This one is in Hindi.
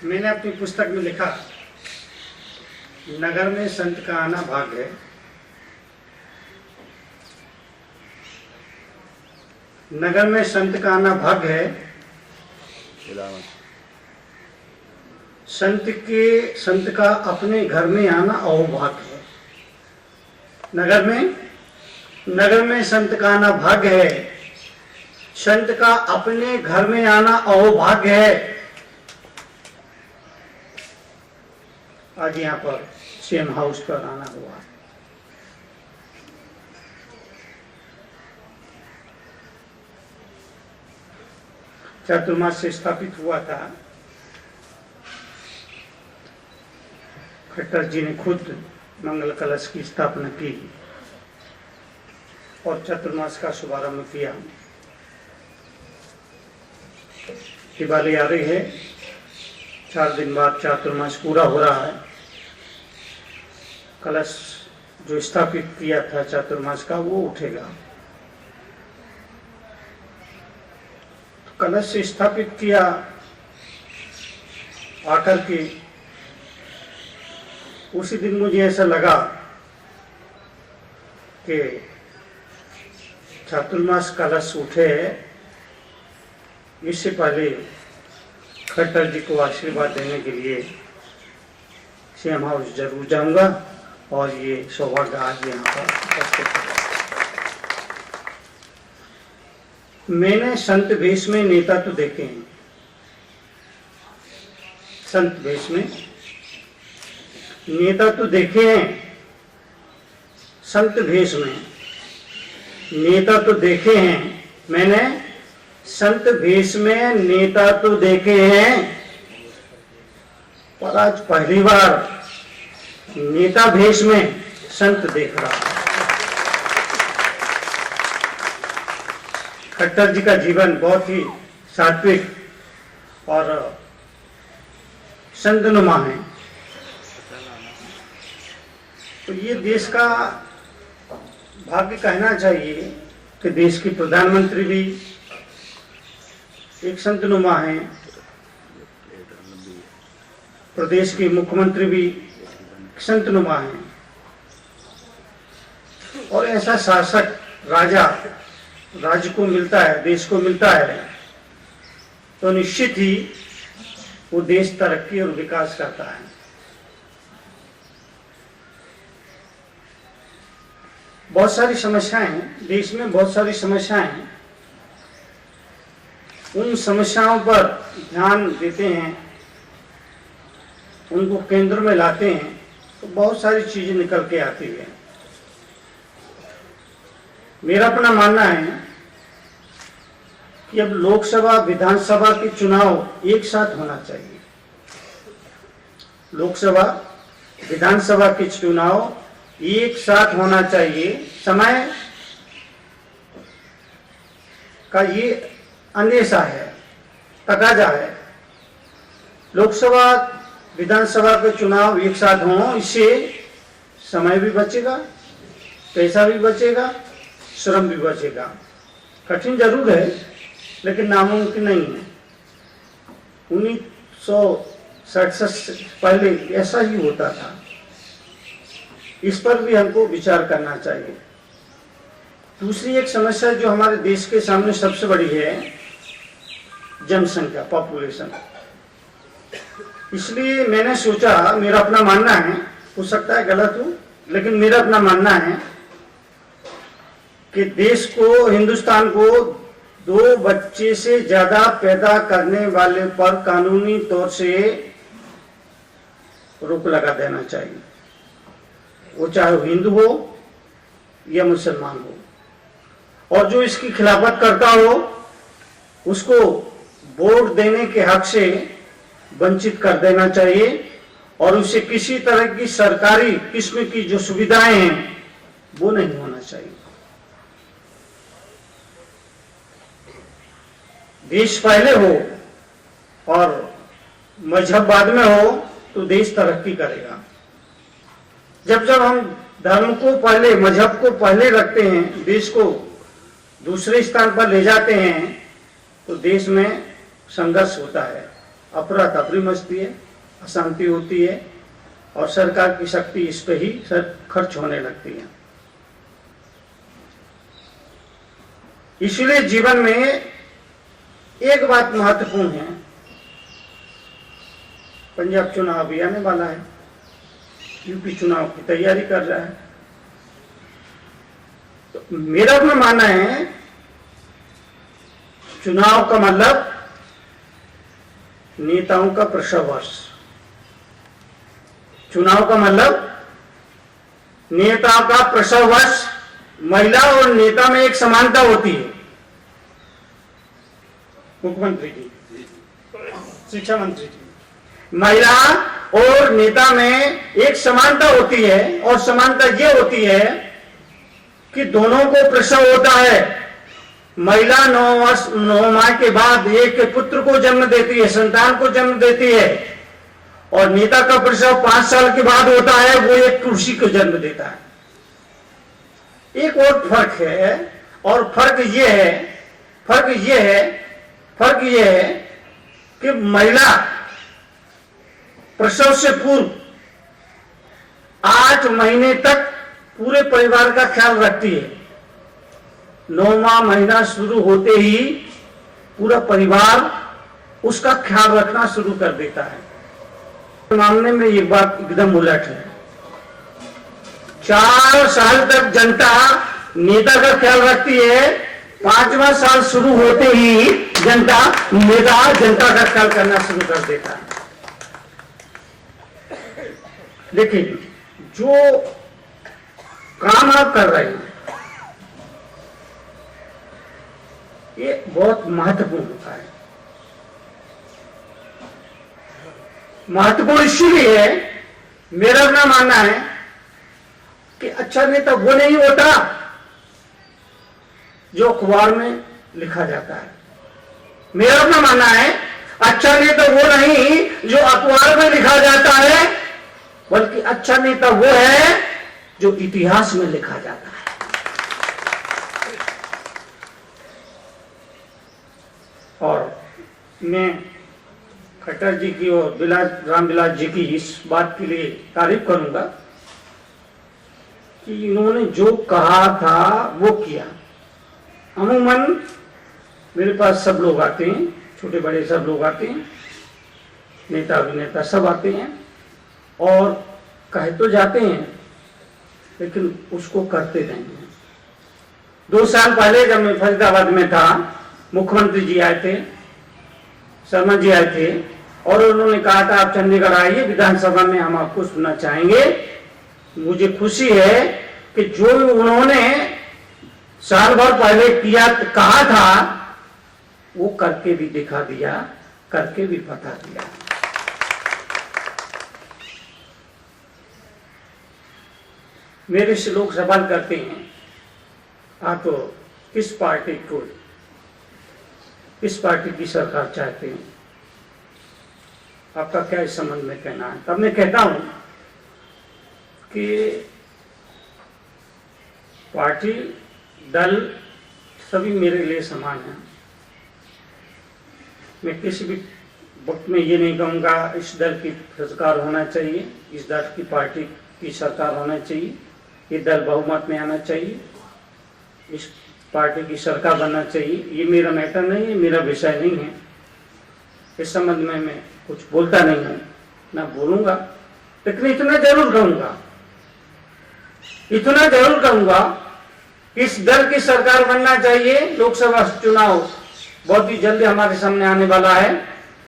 मैंने अपनी पुस्तक में लिखा, नगर में संत का आना भाग्य है। नगर में संत का आना भाग्य है। संत का अपने घर में आना अहोभाग्य है। नगर में संत का आना भाग्य है। संत का अपने घर में आना अहोभाग्य है। आज यहाँ पर सीएम हाउस पर आना हुआ। चातुर्मास से स्थापित हुआ था। खट्टर जी ने खुद मंगल कलश की स्थापना की और चातुर्मास का शुभारंभ किया। दिवाली आ रही है, 4 दिन बाद चातुर्मास पूरा हो रहा है। कलश जो स्थापित किया था चातुर्मास का वो उठेगा। तो कलश से स्थापित किया, आकर के उसी दिन मुझे ऐसा लगा कि चातुर्मास कलश उठे, इससे पहले खट्टर जी को आशीर्वाद देने के लिए सीएम हाउस जरूर जाऊंगा और ये सौभाग्य आज यहाँ पर उपस्थित है। मैंने संत भेष में नेता तो देखे हैं। संत भेष में नेता तो देखे हैं। संत भेष में नेता तो देखे हैं। मैंने संत भेष में नेता तो देखे हैं, पर आज पहली बार नेता भेष में संत देख रहा हूं। खट्टर जी का जीवन बहुत ही सात्विक और संतनुमा है। तो ये देश का भाग्य कहना चाहिए कि देश की प्रधानमंत्री भी एक संतनुमा है, प्रदेश के मुख्यमंत्री भी संतनुमा है, और ऐसा शासक राज्य को मिलता है, देश को मिलता है, तो निश्चित ही वो देश तरक्की और विकास करता है। बहुत सारी समस्याएं हैं देश में, बहुत सारी समस्याएं हैं। उन समस्याओं पर ध्यान देते हैं, उनको केंद्र में लाते हैं, तो बहुत सारी चीजें निकल के आती है। मेरा अपना मानना है कि अब लोकसभा विधानसभा के चुनाव एक साथ होना चाहिए। लोकसभा विधानसभा के चुनाव एक साथ होना चाहिए। समय का ये अंदेशा है, तकाजा है। लोकसभा विधानसभा के चुनाव एक साथ हों, इससे समय भी बचेगा, पैसा भी बचेगा, श्रम भी बचेगा। कठिन जरूर है लेकिन नामुमकिन नहीं है। 1967 से पहले ऐसा ही होता था। इस पर भी हमको विचार करना चाहिए। दूसरी एक समस्या जो हमारे देश के सामने सबसे बड़ी है, जनसंख्या, पॉपुलेशन। इसलिए मैंने सोचा, मेरा अपना मानना है, हो सकता है गलत हो, लेकिन मेरा अपना मानना है कि देश को, हिंदुस्तान को 2 बच्चे से ज्यादा पैदा करने वाले पर कानूनी तौर से रोक लगा देना चाहिए। वो चाहे हिंदू हो या मुसलमान हो, और जो इसकी खिलाफत करता हो उसको वोट देने के हक से वंचित कर देना चाहिए, और उसे किसी तरह की सरकारी किस्म की जो सुविधाएं हैं वो नहीं होना चाहिए। देश पहले हो और मजहब बाद में हो तो देश तरक्की करेगा। जब हम धर्म को पहले, मजहब को पहले रखते हैं, देश को दूसरे स्थान पर ले जाते हैं, तो देश में संघर्ष होता है, अफरा तफरी मचती है, अशांति होती है और सरकार की शक्ति इस पे ही खर्च होने लगती है। इसलिए जीवन में एक बात महत्वपूर्ण है, पंजाब चुनाव भी आने वाला है, यूपी चुनाव की तैयारी कर रहा है। तो मेरा अपना मानना है चुनाव का मतलब नेताओं का प्रसववर्ष। चुनाव का मतलब नेता का प्रसववर्ष। महिला और नेता में एक समानता होती है। मुख्यमंत्री जी, शिक्षा मंत्री जी, महिला और नेता में एक समानता होती है और समानता ये होती है कि दोनों को प्रसव होता है। महिला 9 माह के बाद एक पुत्र को जन्म देती है, संतान को जन्म देती है, और नेता का प्रसव 5 साल के बाद होता है, वो एक कुर्सी को जन्म देता है। एक और फर्क है, और फर्क ये है कि महिला प्रसव से पूर्व 8 महीने तक पूरे परिवार का ख्याल रखती है। 9वां महीना शुरू होते ही पूरा परिवार उसका ख्याल रखना शुरू कर देता है। मामले में ये बात एकदम उलट है। 4 साल तक जनता नेता का ख्याल रखती है, 5वां साल शुरू होते ही नेता जनता का ख्याल करना शुरू कर देता है। देखिए, जो काम आप कर रहे हैं ये बहुत महत्वपूर्ण होता है। महत्वपूर्ण इसलिए है, मेरा अपना मानना है कि अच्छा नेता वो नहीं होता जो अखबार में लिखा जाता है। मेरा अपना मानना है अच्छा नेता वो नहीं जो अखबार में लिखा जाता है, बल्कि अच्छा नेता वो है जो इतिहास में लिखा जाता है। और मैं खट्टर जी की और रामविलास जी की इस बात के लिए तारीफ करूंगा कि इन्होंने जो कहा था वो किया। अमूमन मेरे पास सब लोग आते हैं, छोटे बड़े सब लोग आते हैं, नेता अभिनेता सब आते हैं और कह तो जाते हैं लेकिन उसको करते नहीं हैं। 2 साल पहले जब मैं फरीदाबाद में था, मुख्यमंत्री जी आए थे, शर्मा जी आए थे और उन्होंने कहा था आप चंडीगढ़ आइए, विधानसभा में हम आपको सुनना चाहेंगे। मुझे खुशी है कि जो उन्होंने साल भर पहले कहा था वो करके भी दिखा दिया, करके भी बता दिया। मेरे से लोग सवाल करते हैं आप तो किस पार्टी की सरकार चाहते हैं, आपका क्या इस संबंध में कहना है? तब मैं कहता हूं कि पार्टी दल सभी मेरे लिए समान है। मैं किसी भी वक्त में ये नहीं कहूँगा इस दल की सरकार होना चाहिए, इस दल की पार्टी की सरकार होना चाहिए, ये दल बहुमत में आना चाहिए, इस पार्टी की सरकार बनना चाहिए। ये मेरा मैटर नहीं है, मेरा विषय नहीं है। इस संबंध में मैं कुछ बोलता नहीं हूँ, ना बोलूँगा, लेकिन इतना जरूर कहूँगा इस दल की सरकार बनना चाहिए। लोकसभा चुनाव बहुत ही जल्दी हमारे सामने आने वाला है।